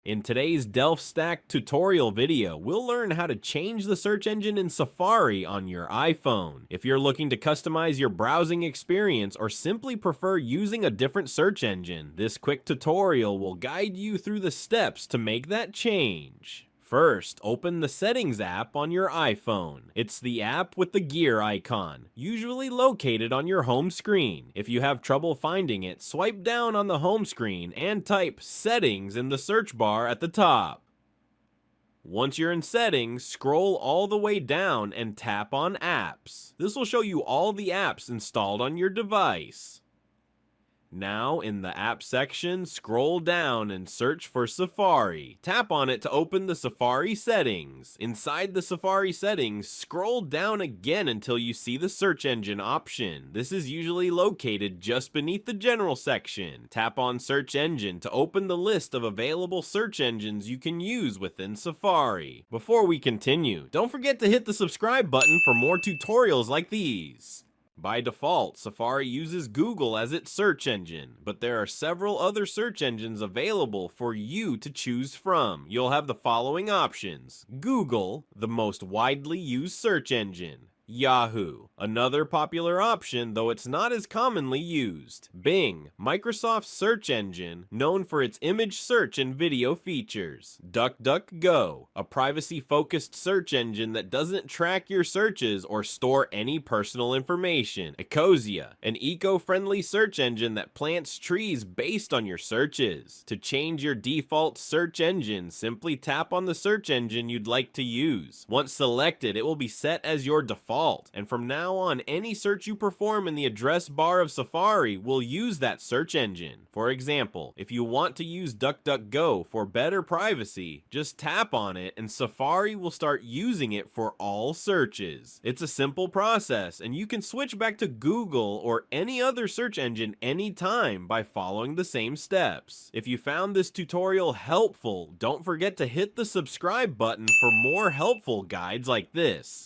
In today's Delph Stack tutorial video, we'll learn how to change the search engine in Safari on your iPhone. If you're looking to customize your browsing experience or simply prefer using a different search engine, this quick tutorial will guide you through the steps to make that change. First, open the Settings app on your iPhone. It's the app with the gear icon, usually located on your home screen. If you have trouble finding it, swipe down on the home screen and type Settings in the search bar at the top. Once you're in Settings, scroll all the way down and tap on Apps. This will show you all the apps installed on your device. Now, in the app section, scroll down and search for Safari. Tap on it to open the Safari settings. Inside the Safari settings, scroll down again until you see the search engine option. This is usually located just beneath the general section. Tap on Search Engine to open the list of available search engines you can use within Safari. Before we continue, don't forget to hit the subscribe button for more tutorials like these. By default, Safari uses Google as its search engine, but there are several other search engines available for you to choose from. You'll have the following options: Google, the most widely used search engine; Yahoo, another popular option, though it's not as commonly used; Bing, Microsoft's search engine, known for its image search and video features; DuckDuckGo, a privacy-focused search engine that doesn't track your searches or store any personal information; Ecosia, an eco-friendly search engine that plants trees based on your searches. To change your default search engine, simply tap on the search engine you'd like to use. Once selected, it will be set as your default. And from now on, any search you perform in the address bar of Safari will use that search engine. For example, if you want to use DuckDuckGo for better privacy, just tap on it and Safari will start using it for all searches. It's a simple process, and you can switch back to Google or any other search engine anytime by following the same steps. If you found this tutorial helpful, don't forget to hit the subscribe button for more helpful guides like this.